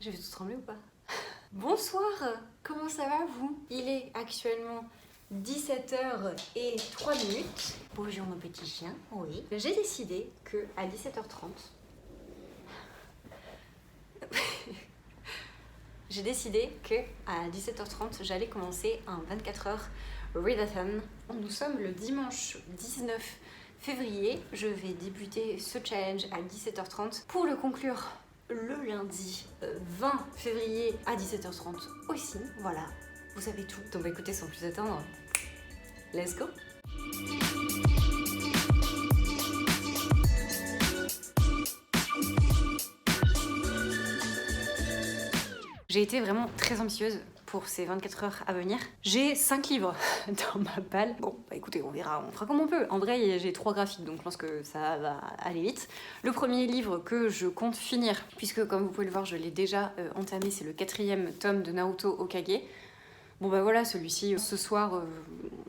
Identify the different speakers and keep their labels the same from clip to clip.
Speaker 1: Je vais tout trembler ou pas? Bonsoir, comment ça va vous? Il est actuellement 17h03. Bonjour mon petit chien, oui. J'ai décidé que à 17h30, j'allais commencer un 24h readathon. Nous sommes le dimanche 19 février. Je vais débuter ce challenge à 17h30 pour le conclure le lundi 20 février à 17h30 aussi. Voilà, vous savez tout. Donc écoutez, sans plus attendre, let's go! J'ai été vraiment très ambitieuse pour ces 24 heures à venir. J'ai 5 livres dans ma palle. Bon, bah écoutez, on verra, on fera comme on peut. En vrai, j'ai 3 graphiques, donc je pense que ça va aller vite. Le premier livre que je compte finir, puisque comme vous pouvez le voir, je l'ai déjà entamé, c'est le 4e tome de Naruto Hokage. Bon bah voilà, celui-ci, ce soir,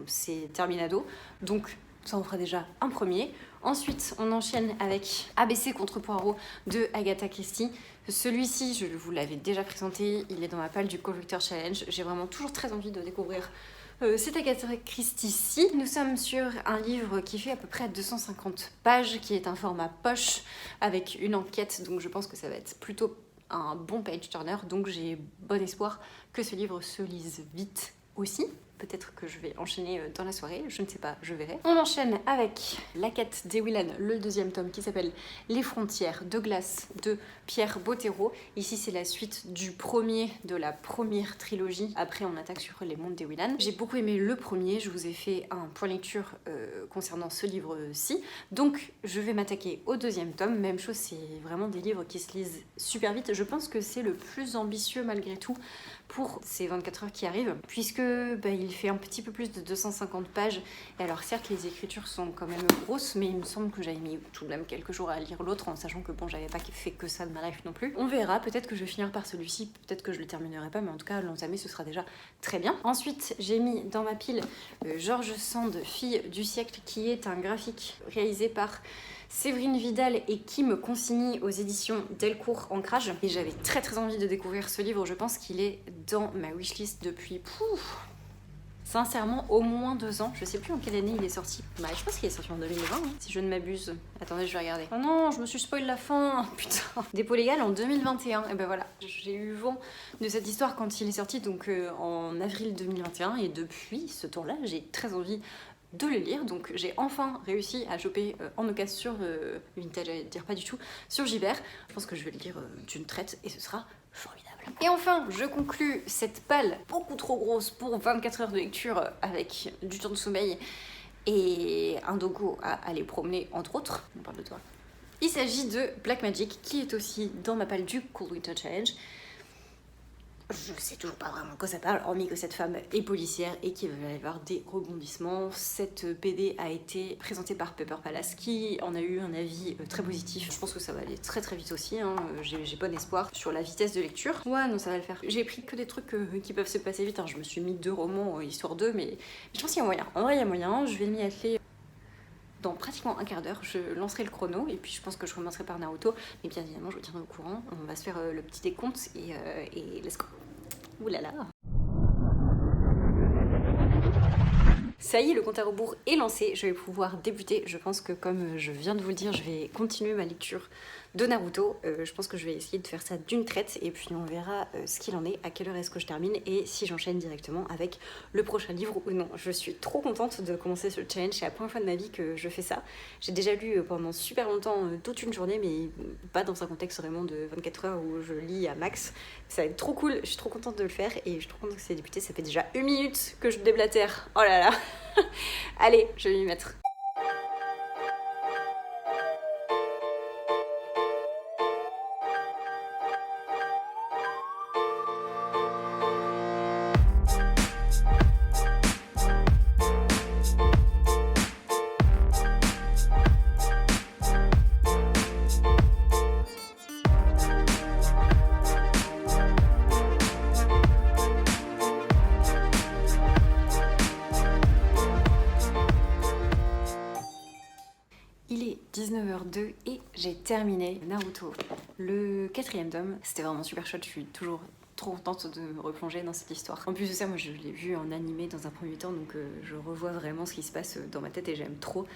Speaker 1: c'est terminado. Donc ça en fera déjà un premier. Ensuite, on enchaîne avec ABC contre Poirot de Agatha Christie. Celui-ci, je vous l'avais déjà présenté, il est dans ma palle du Collector Challenge. J'ai vraiment toujours très envie de découvrir cette Agatha Christie-ci. Nous sommes sur un livre qui fait à peu près 250 pages, qui est un format poche avec une enquête, donc je pense que ça va être plutôt un bon page turner, donc j'ai bon espoir que ce livre se lise vite aussi. Peut-être que je vais enchaîner dans la soirée, je ne sais pas, je verrai. On enchaîne avec La quête des Willan, le 2e tome qui s'appelle Les frontières de glace de Pierre Bottero. Ici, c'est la suite du premier de la première trilogie. Après, on attaque sur les mondes des Willan. J'ai beaucoup aimé le premier, je vous ai fait un point lecture concernant ce livre-ci. Donc, je vais m'attaquer au 2e tome. Même chose, c'est vraiment des livres qui se lisent super vite. Je pense que c'est le plus ambitieux malgré tout pour ces 24 heures qui arrivent, puisque il fait un petit peu plus de 250 pages. Et alors certes, les écritures sont quand même grosses, mais il me semble que j'avais mis tout de même quelques jours à lire l'autre, en sachant que bon, j'avais pas fait que ça de ma life non plus. On verra, peut-être que je vais finir par celui-ci, peut-être que je le terminerai pas, mais en tout cas, l'entamer, ce sera déjà très bien. Ensuite, j'ai mis dans ma pile George Sand, Fille du siècle, qui est un graphique réalisé par Séverine Vidal et Kim Consigny aux éditions Delcourt Ancrage. Et j'avais très très envie de découvrir ce livre, je pense qu'il est dans ma wishlist depuis sincèrement au moins 2 ans. Je sais plus en quelle année il est sorti. Bah je pense qu'il est sorti en 2020 si je ne m'abuse. Attendez, je vais regarder. Oh non, je me suis spoil la fin, putain. Dépôt légal en 2021. Et ben voilà, j'ai eu vent de cette histoire quand il est sorti, donc en avril 2021, et depuis ce temps-là, j'ai très envie de le lire, donc j'ai enfin réussi à choper en occasion sur Vintage, j'allais dire pas du tout, sur Gibert. Je pense que je vais le lire d'une traite et ce sera formidable. Et enfin, je conclus cette palle beaucoup trop grosse pour 24 heures de lecture avec du temps de sommeil et un dogo à aller promener entre autres. On parle de toi. Il s'agit de Black Magic, qui est aussi dans ma palle du Cool Winter Challenge. Je sais toujours pas vraiment de quoi ça parle, hormis que cette femme est policière et qu'il va y avoir des rebondissements. Cette BD a été présentée par Pepper Palace, qui en a eu un avis très positif. Je pense que ça va aller très très vite aussi, hein. J'ai bon espoir sur la vitesse de lecture. Ouais, non, ça va le faire. J'ai pris que des trucs qui peuvent se passer vite, hein. Je me suis mis 2 romans, histoire d'eux, mais je pense qu'il y a moyen. En vrai, il y a moyen, je vais m'y atteler. Dans pratiquement un quart d'heure, je lancerai le chrono et puis je pense que je commencerai par Naruto. Mais bien évidemment, je vous tiendrai au courant. On va se faire le petit décompte et let's go. Ouh là là. Ça y est, le compte à rebours est lancé. Je vais pouvoir débuter. Je pense que comme je viens de vous le dire, je vais continuer ma lecture de Naruto. Je pense que je vais essayer de faire ça d'une traite et puis on verra ce qu'il en est, à quelle heure est-ce que je termine et si j'enchaîne directement avec le prochain livre ou non. Je suis trop contente de commencer ce challenge. C'est la première fois de ma vie que je fais ça. J'ai déjà lu pendant super longtemps, toute une journée, mais pas dans un contexte vraiment de 24 heures où je lis à max. Ça va être trop cool. Je suis trop contente de le faire et je suis trop contente que c'est débuté. Ça fait déjà 1 minute que je déblatère. Oh là là. Allez, je vais m'y mettre. j'ai terminé Naruto, le 4e tome. C'était vraiment super chouette, je suis toujours trop contente de me replonger dans cette histoire. En plus de ça, moi je l'ai vu en animé dans un premier temps, donc je revois vraiment ce qui se passe dans ma tête et j'aime trop.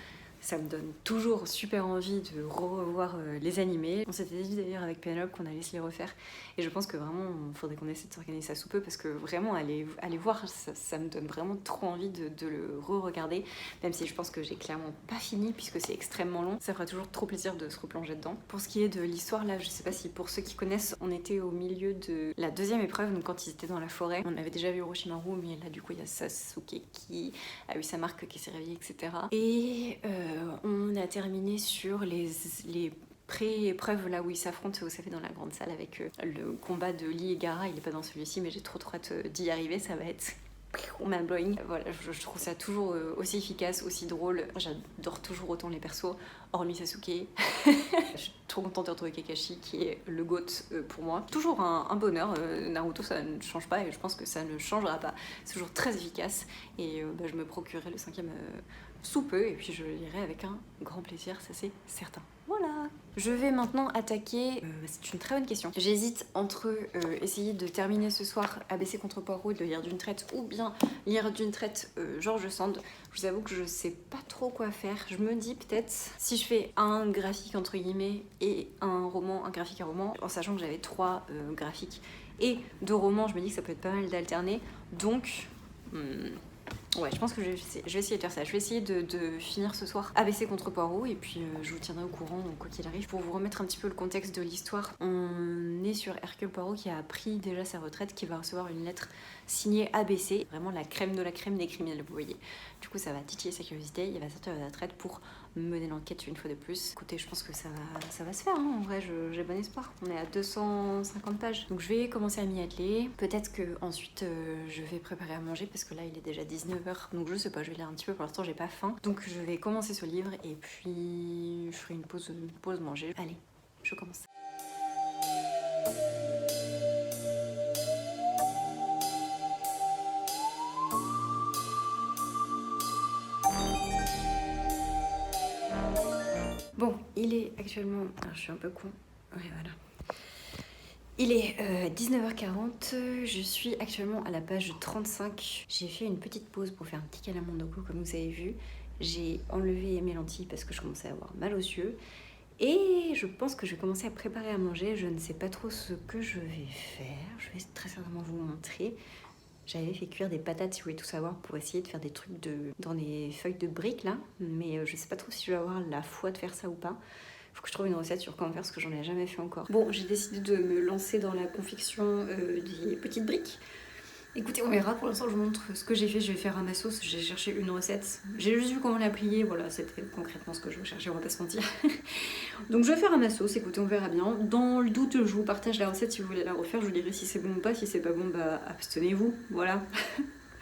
Speaker 1: Ça me donne toujours super envie de revoir les animés. On s'était dit d'ailleurs avec Penelope qu'on allait se les refaire. Et je pense que vraiment, il faudrait qu'on essaie de s'organiser ça sous peu parce que vraiment, aller voir, ça me donne vraiment trop envie de le re-regarder. Même si je pense que j'ai clairement pas fini puisque c'est extrêmement long. Ça fera toujours trop plaisir de se replonger dedans. Pour ce qui est de l'histoire, là, je sais pas si pour ceux qui connaissent, on était au milieu de la 2e épreuve, donc quand ils étaient dans la forêt. On avait déjà vu Orochimaru, mais là, du coup, il y a Sasuke qui a eu sa marque, qui s'est réveillée, etc. Et on a terminé sur les pré-épreuves là où ils s'affrontent, vous savez, dans la grande salle avec le combat de Lee et Gaara. Il est pas dans celui-ci, mais j'ai trop hâte d'y arriver, ça va être mind-blowing. Voilà, je trouve ça toujours aussi efficace, aussi drôle. J'adore toujours autant les persos, hormis Sasuke. Je suis trop contente de retrouver Kakashi qui est le GOAT pour moi. Toujours un bonheur, Naruto ça ne change pas et je pense que ça ne changera pas. C'est toujours très efficace et je me procurerai le 5e sous peu et puis je le lirai avec un grand plaisir, ça c'est certain. Voilà. Je vais maintenant attaquer, c'est une très bonne question. J'hésite entre essayer de terminer ce soir ABC contre Poirot et de le lire d'une traite ou bien lire d'une traite George Sand. Je vous avoue que je sais pas trop quoi faire. Je me dis peut-être si je fais un graphique entre guillemets et un roman, un graphique, un roman, en sachant que j'avais 3 graphiques et 2 romans, je me dis que ça peut être pas mal d'alterner. Donc ouais, je pense que je vais essayer de faire ça. Je vais essayer de finir ce soir ABC contre Poirot et puis je vous tiendrai au courant quoi qu'il arrive. Pour vous remettre un petit peu le contexte de l'histoire, on est sur Hercule Poirot qui a pris déjà sa retraite, qui va recevoir une lettre signée ABC, vraiment la crème de la crème des criminels, vous voyez. Du coup, ça va titiller sa curiosité, il va sortir de la retraite pour mener l'enquête une fois de plus. Écoutez, je pense que ça va se faire, hein. En vrai, j'ai bon espoir. On est à 250 pages. Donc je vais commencer à m'y atteler. Peut-être que ensuite je vais préparer à manger parce que là, il est déjà 19h. Donc je sais pas, je vais lire un petit peu. Pour l'instant, j'ai pas faim. Donc je vais commencer ce livre et puis je ferai une pause manger. Allez, je commence. Bon, il est actuellement... Alors, je suis un peu con. Ouais, voilà. Il est 19h40, je suis actuellement à la page 35. J'ai fait une petite pause pour faire un petit câlin à mon doku, comme vous avez vu. J'ai enlevé mes lentilles parce que je commençais à avoir mal aux yeux. Et je pense que je vais commencer à préparer à manger. Je ne sais pas trop ce que je vais faire. Je vais très certainement vous montrer. J'avais fait cuire des patates, si vous voulez tout savoir, pour essayer de faire des trucs dans des feuilles de briques là. Mais je sais pas trop si je vais avoir la foi de faire ça ou pas. Faut que je trouve une recette sur comment faire parce que j'en ai jamais fait encore. Bon, j'ai décidé de me lancer dans la confection des petites briques. Écoutez, on verra. Pour l'instant, je vous montre ce que j'ai fait. Je vais faire à ma sauce. J'ai cherché une recette. J'ai juste vu comment la plier. Voilà, c'était concrètement ce que je recherchais, on va pas se mentir. Donc, je vais faire à ma sauce. Écoutez, on verra bien. Dans le doute, je vous partage la recette si vous voulez la refaire. Je vous dirai si c'est bon ou pas. Si c'est pas bon, bah abstenez-vous. Voilà.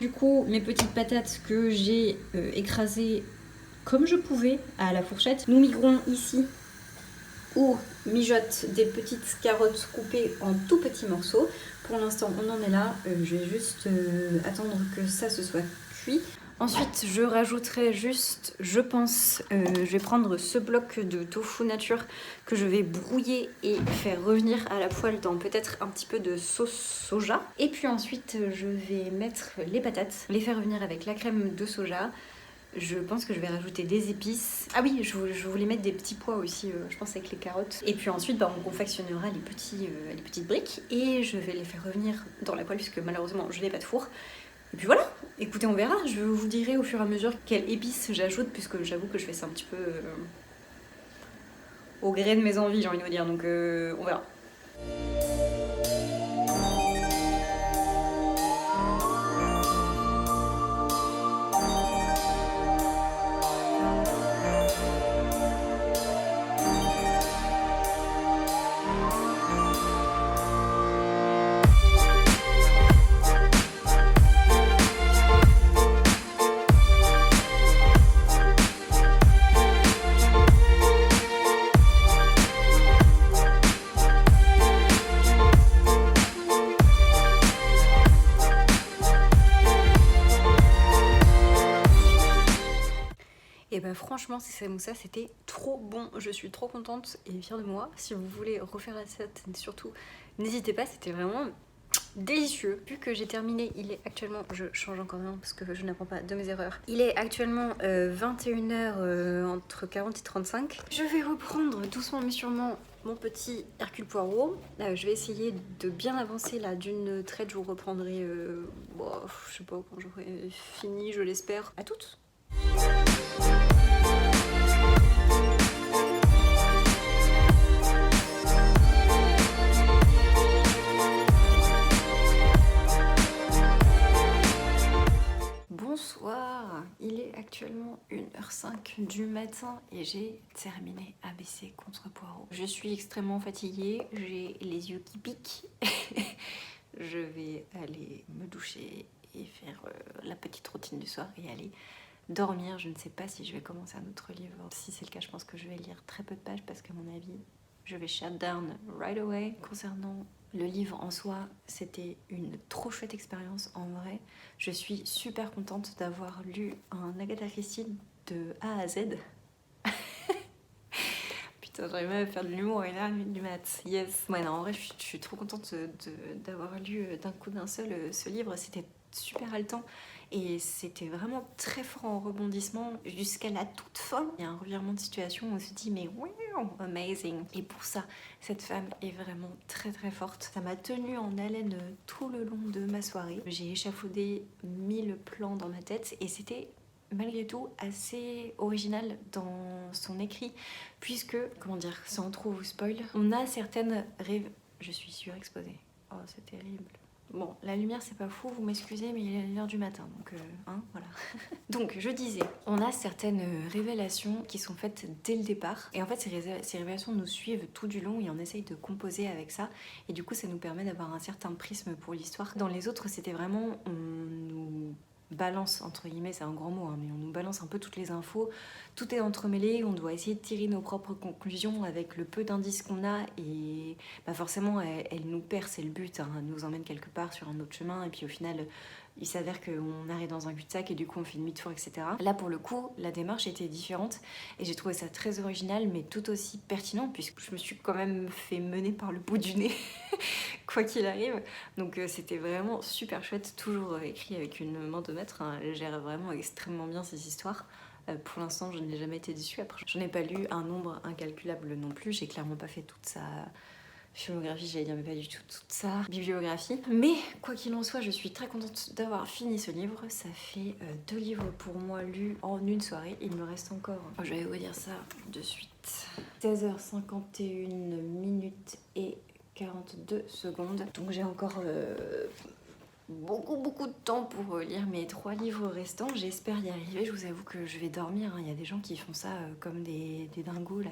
Speaker 1: Du coup, mes petites patates que j'ai écrasées comme je pouvais à la fourchette. Nous migrons ici où mijote des petites carottes coupées en tout petits morceaux. Pour l'instant, on en est là. Je vais juste attendre que ça se soit cuit. Ensuite, je rajouterai juste, je pense, je vais prendre ce bloc de tofu nature que je vais brouiller et faire revenir à la poêle dans peut-être un petit peu de sauce soja. Et puis ensuite, je vais mettre les patates, les faire revenir avec la crème de soja. Je pense que je vais rajouter des épices. Ah oui, je voulais mettre des petits pois aussi, je pense avec les carottes. Et puis ensuite, on confectionnera les petites briques et je vais les faire revenir dans la poêle puisque malheureusement, je n'ai pas de four. Et puis voilà, écoutez, on verra. Je vous dirai au fur et à mesure quelles épices j'ajoute puisque j'avoue que je fais ça un petit peu au gré de mes envies, j'ai envie de vous dire. Donc on verra. bah franchement ces samoussas c'était trop bon, je suis trop contente et fière de moi. Si vous voulez refaire la recette, surtout n'hésitez pas, c'était vraiment délicieux. Vu que j'ai terminé, il est actuellement, je change encore un parce que je n'apprends pas de mes erreurs. Il est actuellement 21h entre 40 et 35. Je vais reprendre doucement mais sûrement mon petit Hercule Poirot. Je vais essayer de bien avancer là d'une traite. Je vous reprendrai, je sais pas quand j'aurai fini, je l'espère. À toutes. Bonsoir, il est actuellement 1h05 du matin et j'ai terminé ABC contre Poirot. Je suis extrêmement fatiguée, j'ai les yeux qui piquent. Je vais aller me doucher et faire la petite routine du soir et aller dormir. Je ne sais pas si je vais commencer un autre livre. Si c'est le cas, je pense que je vais lire très peu de pages parce qu'à mon avis, je vais shut down right away. Concernant le livre en soi, c'était une trop chouette expérience en vrai. Je suis super contente d'avoir lu un Agatha Christie de A à Z. Putain, j'arrive même à faire de l'humour et là, du maths, yes. Ouais, non, en vrai, je suis trop contente d'avoir lu d'un coup d'un seul ce livre. C'était super haletant et c'était vraiment très fort en rebondissement jusqu'à la toute fin. Il y a un revirement de situation où on se dit mais wow, amazing. Et pour ça, cette femme est vraiment très très forte. Ça m'a tenue en haleine tout le long de ma soirée. J'ai échafaudé 1000 plans dans ma tête et c'était malgré tout assez original dans son écrit puisque, comment dire, sans trop vous spoil, on a certaines rêves. Je suis surexposée. Oh, c'est terrible. Bon, la lumière c'est pas fou, vous m'excusez, mais il est 1h du matin, donc voilà. Donc je disais, on a certaines révélations qui sont faites dès le départ, et en fait ces révélations nous suivent tout du long et on essaye de composer avec ça, et du coup ça nous permet d'avoir un certain prisme pour l'histoire. Dans les autres c'était vraiment, on nous balance, entre guillemets, c'est un grand mot, hein, mais on nous balance un peu toutes les infos, tout est entremêlé, on doit essayer de tirer nos propres conclusions avec le peu d'indices qu'on a et bah forcément elle nous perd, c'est le but, hein, elle nous emmène quelque part sur un autre chemin et puis au final il s'avère qu'on arrive dans un cul-de-sac et du coup on fait demi-tour, etc. Là pour le coup la démarche était différente et j'ai trouvé ça très original mais tout aussi pertinent puisque je me suis quand même fait mener par le bout du nez quoi qu'il arrive, donc c'était vraiment super chouette, toujours écrit avec une main de maître, hein. Elle gère vraiment extrêmement bien ces histoires. Pour l'instant je n'ai jamais été déçue. Après j'en ai pas lu un nombre incalculable non plus, j'ai clairement pas fait toute sa filmographie, j'allais dire mais pas du tout toute sa bibliographie. Mais quoi qu'il en soit, je suis très contente d'avoir fini ce livre. Ça fait 2 livres pour moi lus en une soirée. Il me reste encore, je vais vous dire ça de suite, 16h51 minutes et 42 secondes. Donc j'ai encore beaucoup de temps pour lire mes 3 livres restants. J'espère y arriver. Je vous avoue que je vais dormir, hein. Il y a des gens qui font ça comme des dingos là,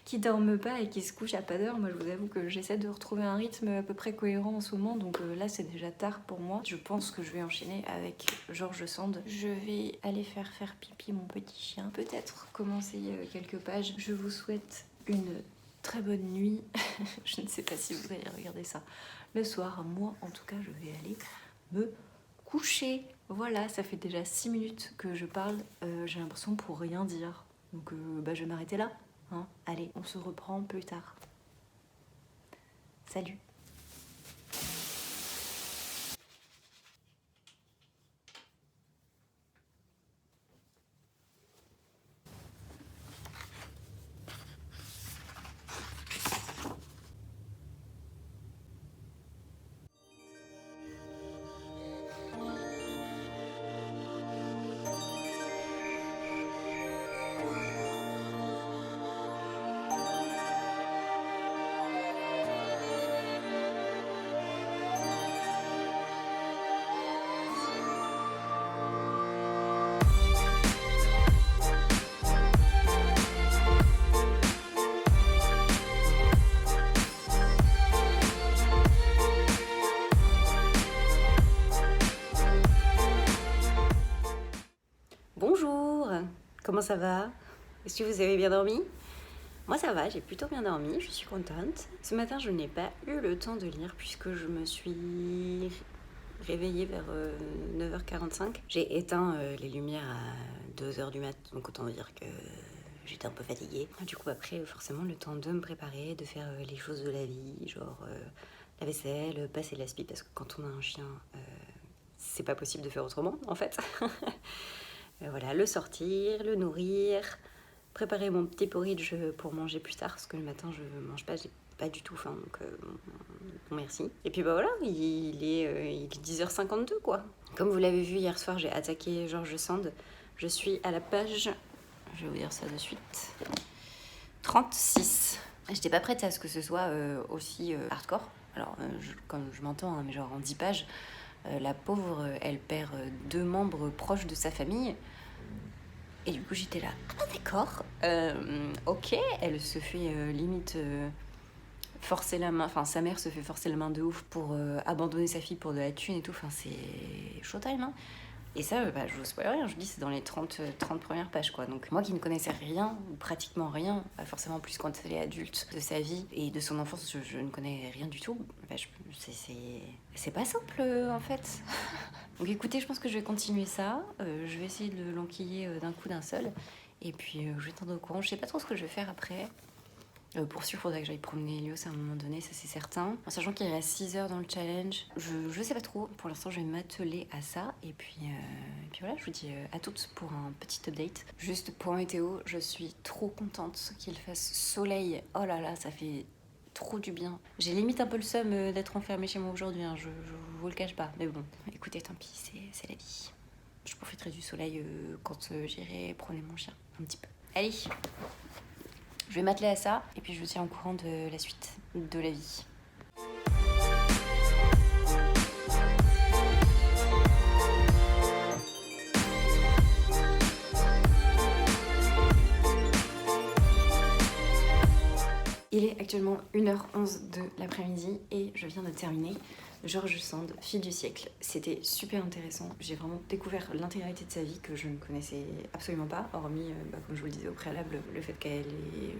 Speaker 1: qui dorment pas et qui se couchent à pas d'heure. Moi je vous avoue que j'essaie de retrouver un rythme à peu près cohérent en ce moment. Donc là c'est déjà tard pour moi. Je pense que je vais enchaîner avec George Sand. Je vais aller faire pipi mon petit chien. Peut-être commencer quelques pages. Je vous souhaite une très bonne nuit. Je ne sais pas si vous allez regarder ça le soir. Moi, en tout cas, je vais aller me coucher. Voilà, ça fait déjà 6 minutes que je parle. J'ai l'impression pour rien dire. Donc, je vais m'arrêter là. Hein. Allez, on se reprend plus tard. Salut. Bonjour, comment ça va? Est-ce que vous avez bien dormi? Moi ça va, j'ai plutôt bien dormi, je suis contente. Ce matin je n'ai pas eu le temps de lire puisque je me suis réveillée vers 9h45. J'ai éteint les lumières à 2h du mat, donc autant dire que j'étais un peu fatiguée. Du coup, après, forcément, le temps de me préparer, de faire les choses de la vie, genre la vaisselle, passer l'aspi, parce que quand on a un chien, c'est pas possible de faire autrement, en fait. Voilà, le sortir, le nourrir, préparer mon petit porridge pour manger plus tard, parce que le matin, je mange pas, j'ai pas du tout faim, donc bon, merci. Et puis bah voilà, il est 10h52, quoi. Comme vous l'avez vu hier soir, j'ai attaqué George Sand. Je suis à la page, je vais vous dire ça de suite, 36. J'étais pas prête à ce que ce soit aussi hardcore. Alors, comme je m'entends, hein, mais genre en 10 pages, la pauvre, elle perd 2 membres proches de sa famille. Et du coup, j'étais là, ah d'accord, ok, elle se fait limite forcer la main, enfin sa mère se fait forcer la main de ouf pour abandonner sa fille pour de la thune et tout, enfin c'est showtime, hein. Et ça, je vous spoil rien, je vous dis, c'est dans les 30 premières pages, quoi. Donc moi qui ne connaissais rien, ou pratiquement rien, pas forcément plus quand elle est adulte, de sa vie et de son enfance, je ne connais rien du tout, c'est pas simple, en fait. Donc écoutez, je pense que je vais continuer ça, je vais essayer de l'enquiller d'un coup d'un seul, et puis je vais t'en au courant, je sais pas trop ce que je vais faire après. Pour sûr, il faudrait que j'aille promener Elios à un moment donné, ça c'est certain. En sachant qu'il reste 6 heures dans le challenge, je sais pas trop. Pour l'instant, je vais m'atteler à ça. Et puis voilà, je vous dis à toutes pour un petit update. Juste pour météo, je suis trop contente qu'il fasse soleil. Oh là là, ça fait trop du bien. J'ai limite un peu le seum d'être enfermée chez moi aujourd'hui, hein. Je vous le cache pas. Mais bon, écoutez, tant pis, c'est la vie. Je profiterai du soleil quand j'irai promener mon chien, un petit peu. Allez! Je vais m'atteler à ça et puis je vous tiens au courant de la suite de la vie. Il est actuellement 1h11 de l'après-midi et je viens de terminer George Sand, fille du siècle. C'était super intéressant. J'ai vraiment découvert l'intégralité de sa vie que je ne connaissais absolument pas, hormis, comme je vous le disais au préalable, le fait qu'elle ait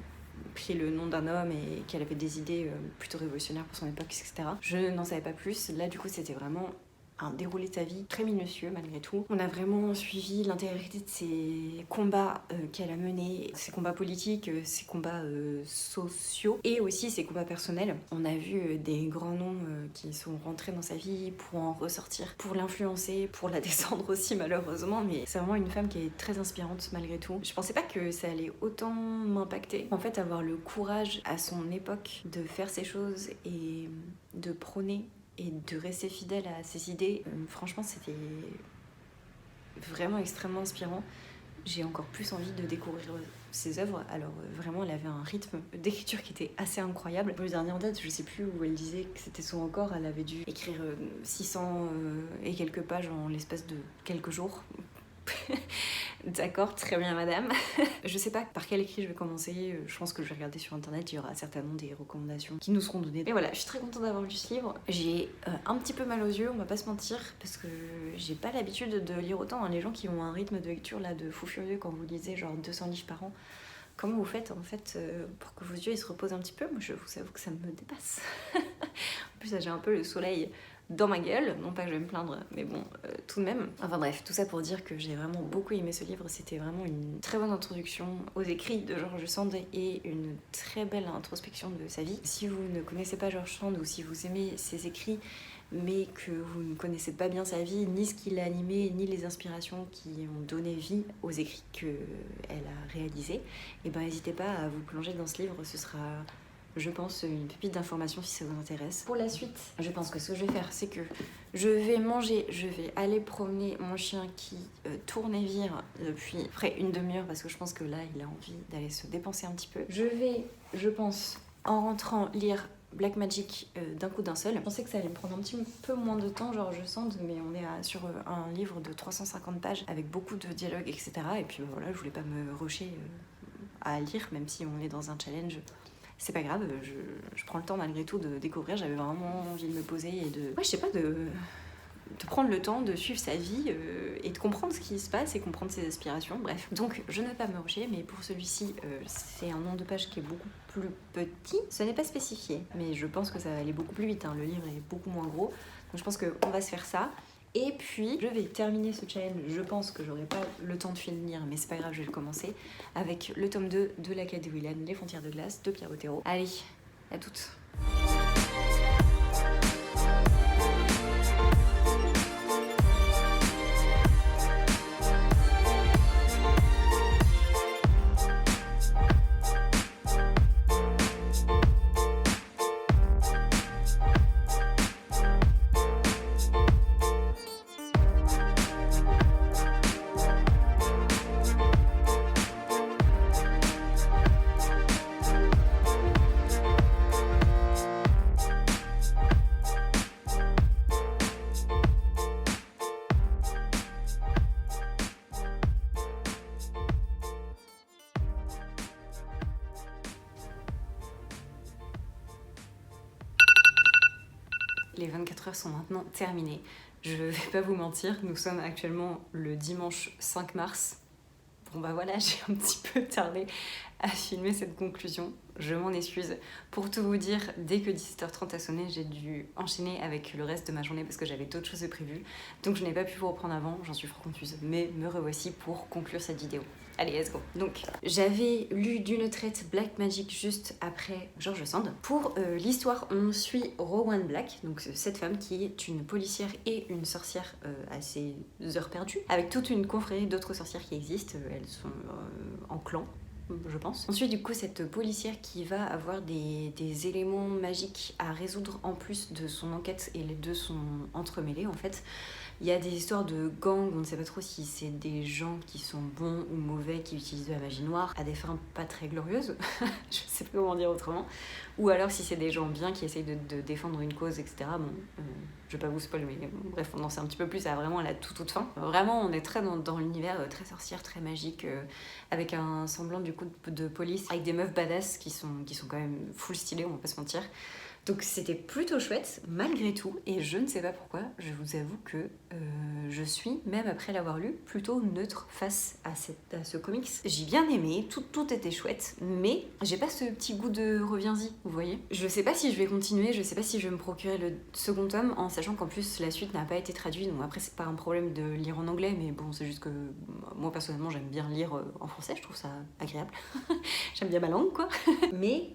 Speaker 1: pris le nom d'un homme et qu'elle avait des idées plutôt révolutionnaires pour son époque, etc. Je n'en savais pas plus. Là, du coup, c'était vraiment un déroulé de sa vie très minutieux malgré tout. On a vraiment suivi l'intégralité de ses combats qu'elle a menés, ses combats politiques, ses combats sociaux et aussi ses combats personnels. On a vu des grands noms qui sont rentrés dans sa vie pour en ressortir, pour l'influencer, pour la descendre aussi malheureusement, mais c'est vraiment une femme qui est très inspirante malgré tout. Je pensais pas que ça allait autant m'impacter. En fait, avoir le courage à son époque de faire ces choses et de prôner et de rester fidèle à ses idées, franchement c'était vraiment extrêmement inspirant. J'ai encore plus envie de découvrir ses œuvres. Alors vraiment elle avait un rythme d'écriture qui était assez incroyable. Le dernier en date, je sais plus où elle disait que c'était son record, elle avait dû écrire 600 et quelques pages en l'espace de quelques jours. D'accord, très bien madame. Je sais pas par quel écrit je vais commencer, je pense que je vais regarder sur internet, il y aura certainement des recommandations qui nous seront données. Mais voilà, je suis très contente d'avoir lu ce livre. J'ai un petit peu mal aux yeux, on va pas se mentir, parce que j'ai pas l'habitude de lire autant, hein. Les gens qui ont un rythme de lecture là de fou furieux quand vous lisez genre 200 livres par an, comment vous faites en fait pour que vos yeux ils se reposent un petit peu? Moi je vous avoue que ça me dépasse. En plus là, j'ai un peu le soleil dans ma gueule, non pas que je vais me plaindre, mais bon, tout de même. Enfin bref, tout ça pour dire que j'ai vraiment beaucoup aimé ce livre, c'était vraiment une très bonne introduction aux écrits de George Sand et une très belle introspection de sa vie. Si vous ne connaissez pas George Sand ou si vous aimez ses écrits, mais que vous ne connaissez pas bien sa vie, ni ce qui l'a animé, ni les inspirations qui ont donné vie aux écrits qu'elle a réalisés, et ben n'hésitez pas à vous plonger dans ce livre, ce sera, je pense, une pépite d'information si ça vous intéresse. Pour la suite, je pense que ce que je vais faire, c'est que je vais manger, je vais aller promener mon chien qui tourne et vire depuis près une demi-heure parce que je pense que là, il a envie d'aller se dépenser un petit peu. Je vais, je pense, en rentrant, lire Black Magic d'un coup d'un seul. Je pensais que ça allait me prendre un petit peu moins de temps, genre je sens, mais on est sur un livre de 350 pages avec beaucoup de dialogues, etc. Et puis voilà, je voulais pas me rusher à lire, même si on est dans un challenge. C'est pas grave, je prends le temps malgré tout de découvrir. J'avais vraiment envie de me poser et de... Ouais, je sais pas, de prendre le temps de suivre sa vie et de comprendre ce qui se passe et comprendre ses aspirations, bref. Donc je ne vais pas me rusher, mais pour celui-ci, c'est un nombre de pages qui est beaucoup plus petit. Ce n'est pas spécifié, mais je pense que ça va aller beaucoup plus vite, hein. Le livre est beaucoup moins gros, donc je pense qu'on va se faire ça. Et puis, je vais terminer ce challenge, je pense que j'aurai pas le temps de finir, mais c'est pas grave, je vais le commencer, avec le tome 2 de la Kate de Willan, Les Frontières de Glace, de Pierre Bottero. Allez, à toutes. Les 24 heures sont maintenant terminées. Je vais pas vous mentir, nous sommes actuellement le dimanche 5 mars. Bon bah voilà, j'ai un petit peu tardé à filmer cette conclusion, je m'en excuse. Pour tout vous dire, dès que 17h30 a sonné, j'ai dû enchaîner avec le reste de ma journée parce que j'avais d'autres choses de prévues. Donc je n'ai pas pu vous reprendre avant, j'en suis fort confuse. Mais me revoici pour conclure cette vidéo. Allez, let's go. Donc, j'avais lu d'une traite Black Magic juste après George Sand. Pour l'histoire, on suit Rowan Black, donc cette femme qui est une policière et une sorcière à ses heures perdues, avec toute une confrérie d'autres sorcières qui existent. Elles sont en clan, je pense. Ensuite, du coup, cette policière qui va avoir des éléments magiques à résoudre en plus de son enquête, et les deux sont entremêlés en fait. Il y a des histoires de gangs, on ne sait pas trop si c'est des gens qui sont bons ou mauvais, qui utilisent de la magie noire à des fins pas très glorieuses, je sais pas comment dire autrement, ou alors si c'est des gens bien qui essayent de défendre une cause, etc. Bon, je vais pas vous spoiler, mais bref, on en sait un petit peu plus à vraiment à la toute fin. Vraiment, on est très dans l'univers très sorcière, très magique, avec un semblant du coup de police, avec des meufs badass qui sont quand même full stylées, on va pas se mentir. Donc c'était plutôt chouette, malgré tout, et je ne sais pas pourquoi, je vous avoue que je suis, même après l'avoir lu, plutôt neutre face à ce comics. J'ai bien aimé, tout était chouette, mais j'ai pas ce petit goût de reviens-y, vous voyez. Je sais pas si je vais continuer, je sais pas si je vais me procurer le second tome, en sachant qu'en plus la suite n'a pas été traduite, donc après c'est pas un problème de lire en anglais, mais bon, c'est juste que moi personnellement j'aime bien lire en français, je trouve ça agréable. J'aime bien ma langue, quoi. Mais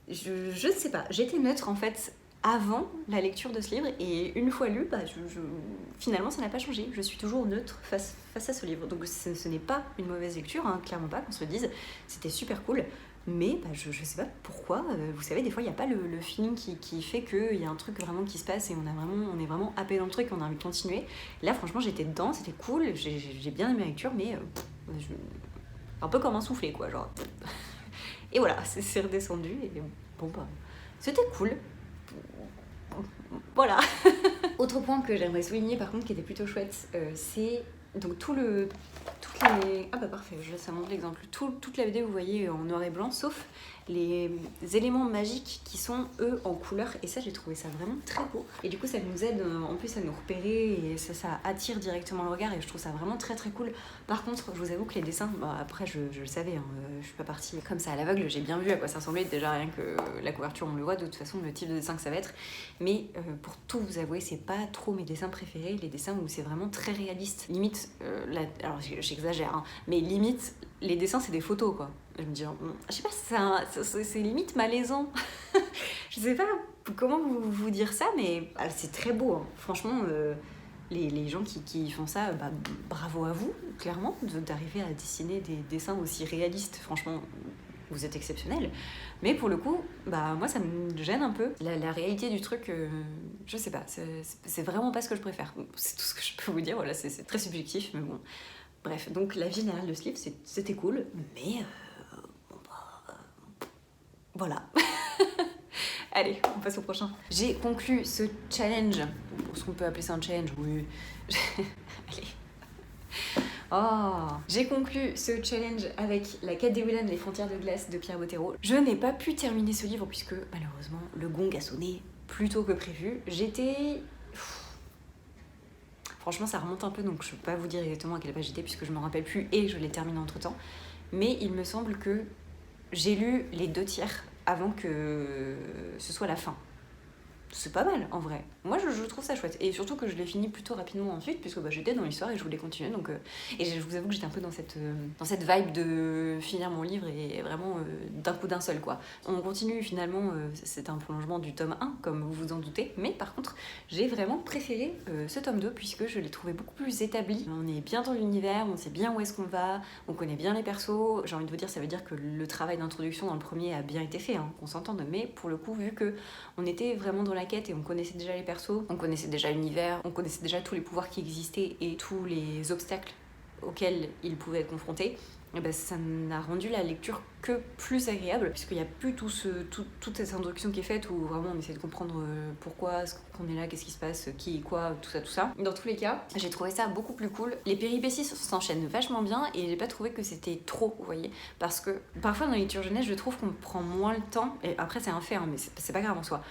Speaker 1: je ne sais pas, j'étais neutre en fait avant la lecture de ce livre, et une fois lu, finalement ça n'a pas changé, je suis toujours neutre face à ce livre. Donc ce n'est pas une mauvaise lecture, hein, clairement pas, qu'on se le dise, c'était super cool, mais je sais pas pourquoi, vous savez, des fois il n'y a pas le feeling qui fait qu'il y a un truc vraiment qui se passe et on est vraiment happé dans le truc, on a envie de continuer. Là franchement j'étais dedans, c'était cool, j'ai bien aimé la lecture, mais un peu comme un soufflé quoi, genre... Et voilà, c'est redescendu, et bon bah, c'était cool. Voilà. Autre point que j'aimerais souligner par contre qui était plutôt chouette, c'est donc toutes les... Ah bah parfait, ça montre l'exemple. Toute la BD vous voyez en noir et blanc, sauf les éléments magiques qui sont eux en couleur, et ça j'ai trouvé ça vraiment très beau. Et du coup ça nous aide en plus à nous repérer, et ça attire directement le regard, et je trouve ça vraiment très très cool. Par contre je vous avoue que les dessins, bah, après je le savais, hein, je suis pas partie comme ça à l'aveugle, j'ai bien vu à quoi ça ressemblait, déjà rien que la couverture on le voit de toute façon, le type de dessin que ça va être, mais pour tout vous avouer c'est pas trop mes dessins préférés, les dessins où c'est vraiment très réaliste, limite, alors j'exagère, hein, mais limite les dessins c'est des photos quoi. Je me dis, je sais pas, c'est limite malaisant. Je sais pas comment vous dire ça, mais c'est très beau, hein. Franchement, les gens qui font ça, bah, bravo à vous, clairement, d'arriver à dessiner des dessins aussi réalistes. Franchement, vous êtes exceptionnels. Mais pour le coup, bah, moi ça me gêne un peu. La réalité du truc, je sais pas, c'est vraiment pas ce que je préfère. C'est tout ce que je peux vous dire, voilà, c'est très subjectif, mais bon. Bref, donc la vie générale de ce livre, c'était cool, mais... voilà. Allez, on passe au prochain. J'ai conclu ce challenge, ce qu'on peut appeler ça un challenge, oui. Allez. Oh, j'ai conclu ce challenge avec la Kate de Willan, Les Frontières de Glace de Pierre Bottero. Je n'ai pas pu terminer ce livre puisque malheureusement le gong a sonné plus tôt que prévu. J'étais Franchement, ça remonte un peu, donc je peux pas vous dire exactement à quelle page j'étais puisque je me rappelle plus et je l'ai terminé entre temps. Mais il me semble que j'ai lu les 2 tiers avant que ce soit la fin. C'est pas mal en vrai. Moi je trouve ça chouette. Et surtout que je l'ai fini plutôt rapidement ensuite, puisque j'étais dans l'histoire et je voulais continuer. Donc, et je vous avoue que j'étais un peu dans cette vibe de finir mon livre et vraiment d'un coup d'un seul quoi. On continue finalement, c'est un prolongement du tome 1, comme vous vous en doutez. Mais par contre, j'ai vraiment préféré ce tome 2, puisque je l'ai trouvé beaucoup plus établi. On est bien dans l'univers, on sait bien où est-ce qu'on va, on connaît bien les persos. J'ai envie de vous dire, ça veut dire que le travail d'introduction dans le premier a bien été fait, hein, qu'on s'entende. Mais pour le coup, vu que on était vraiment dans la quête et on connaissait déjà les persos, on connaissait déjà l'univers, on connaissait déjà tous les pouvoirs qui existaient et tous les obstacles auxquels ils pouvaient être confrontés, et ben ça n'a rendu la lecture que plus agréable, puisqu'il n'y a plus toute cette introduction qui est faite où vraiment on essaie de comprendre pourquoi, ce qu'on est là, qu'est-ce qui se passe, qui est quoi, tout ça. Dans tous les cas, j'ai trouvé ça beaucoup plus cool. Les péripéties s'enchaînent vachement bien et j'ai pas trouvé que c'était trop, vous voyez, parce que parfois dans les lectures jeunesse, je trouve qu'on prend moins le temps, et après c'est un fait, hein, mais c'est pas grave en soi.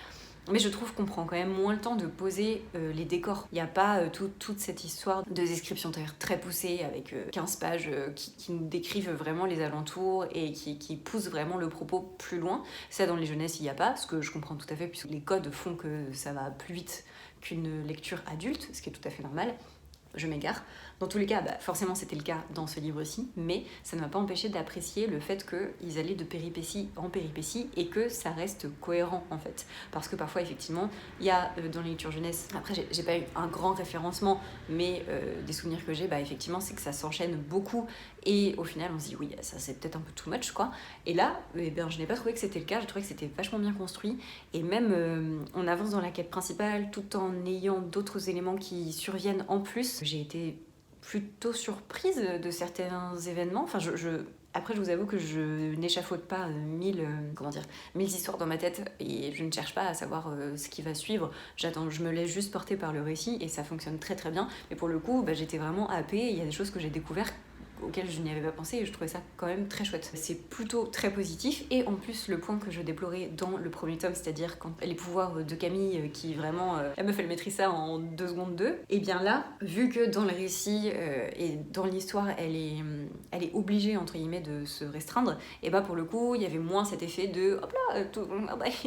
Speaker 1: Mais je trouve qu'on prend quand même moins le temps de poser les décors. Il n'y a pas toute cette histoire de description très poussée avec 15 pages qui nous décrivent vraiment les alentours et qui poussent vraiment le propos plus loin. Ça, dans les jeunesses, il n'y a pas, ce que je comprends tout à fait, puisque les codes font que ça va plus vite qu'une lecture adulte, ce qui est tout à fait normal. Je m'égare. Dans tous les cas, forcément c'était le cas dans ce livre-ci, mais ça ne m'a pas empêché d'apprécier le fait qu'ils allaient de péripétie en péripétie et que ça reste cohérent en fait. Parce que parfois effectivement, il y a dans les lectures jeunesse, après j'ai pas eu un grand référencement, mais des souvenirs que j'ai, effectivement c'est que ça s'enchaîne beaucoup et au final on se dit oui, ça c'est peut-être un peu too much quoi. Et là, je n'ai pas trouvé que c'était le cas, je trouvais que c'était vachement bien construit et même on avance dans la quête principale tout en ayant d'autres éléments qui surviennent en plus. J'ai été plutôt surprise de certains événements. Enfin, après, je vous avoue que je n'échafaude pas 1000 histoires dans ma tête et je ne cherche pas à savoir ce qui va suivre. Je me laisse juste porter par le récit et ça fonctionne très très bien. Mais pour le coup, j'étais vraiment happée. Il y a des choses que j'ai découvertes auquel je n'y avais pas pensé et je trouvais ça quand même très chouette. C'est plutôt très positif et en plus le point que je déplorais dans le premier tome, c'est-à-dire quand les pouvoirs de Camille qui vraiment la meuf elle maîtrise ça en 2 secondes 2, et bien là, vu que dans le récit et dans l'histoire elle est obligée entre guillemets de se restreindre, et pour le coup il y avait moins cet effet de hop là,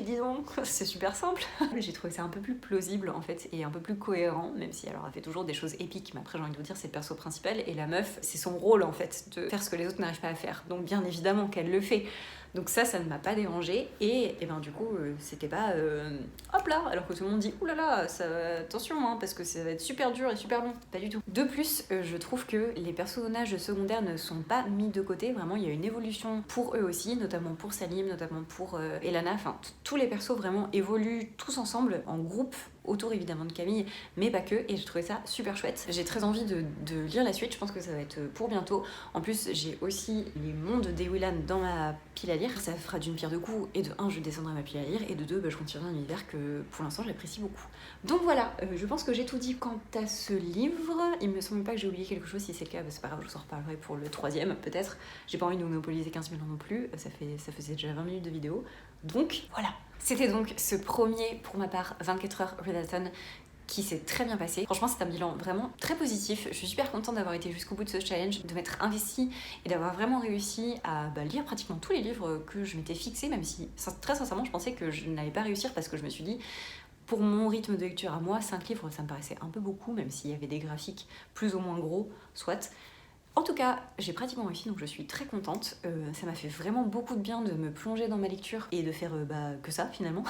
Speaker 1: dis donc, c'est super simple. J'ai trouvé ça un peu plus plausible en fait et un peu plus cohérent, même si alors elle fait toujours des choses épiques, mais après j'ai envie de vous dire c'est le perso principal et la meuf c'est son rôle en fait de faire ce que les autres n'arrivent pas à faire, donc bien évidemment qu'elle le fait, donc ça ne m'a pas dérangé et du coup c'était pas hop là, alors que tout le monde dit oulala ça, attention hein, parce que ça va être super dur et super long, pas du tout. De plus je trouve que les personnages secondaires ne sont pas mis de côté, vraiment il y a une évolution pour eux aussi, notamment pour Salim, notamment pour Elana, enfin tous les persos vraiment évoluent tous ensemble en groupe autour évidemment de Camille, mais pas que, et je trouvais ça super chouette. J'ai très envie de lire la suite, je pense que ça va être pour bientôt. En plus, j'ai aussi les mondes d'Ewillan dans ma pile à lire, ça fera d'une pierre deux coups, et de 1, je descendrai ma pile à lire, et de 2, je continuerai un univers que pour l'instant j'apprécie beaucoup. Donc voilà, je pense que j'ai tout dit quant à ce livre. Il me semble pas que j'ai oublié quelque chose, si c'est le cas, c'est pas grave, je vous en reparlerai pour le 3e peut-être. J'ai pas envie de monopoliser 15 000 ans non plus, ça faisait déjà 20 minutes de vidéo. Donc voilà, c'était donc ce premier, pour ma part, 24 heures Readathon qui s'est très bien passé. Franchement, c'est un bilan vraiment très positif. Je suis super contente d'avoir été jusqu'au bout de ce challenge, de m'être investie et d'avoir vraiment réussi à lire pratiquement tous les livres que je m'étais fixé, même si très sincèrement, je pensais que je n'allais pas réussir parce que je me suis dit, pour mon rythme de lecture à moi, 5 livres, ça me paraissait un peu beaucoup, même s'il y avait des graphiques plus ou moins gros, soit. En tout cas, j'ai pratiquement réussi, donc je suis très contente. Ça m'a fait vraiment beaucoup de bien de me plonger dans ma lecture et de faire que ça finalement.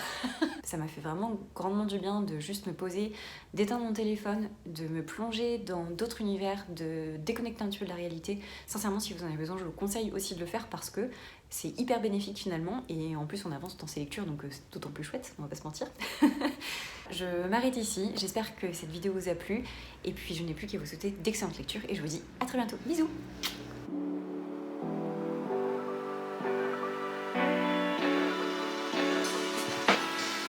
Speaker 1: Ça m'a fait vraiment grandement du bien de juste me poser, d'éteindre mon téléphone, de me plonger dans d'autres univers, de déconnecter un petit peu de la réalité. Sincèrement, si vous en avez besoin, je vous conseille aussi de le faire parce que c'est hyper bénéfique finalement et en plus on avance dans ces lectures donc c'est d'autant plus chouette, on va pas se mentir. Je m'arrête ici, j'espère que cette vidéo vous a plu et puis je n'ai plus qu'à vous souhaiter d'excellentes lectures et je vous dis à très bientôt. Bisous.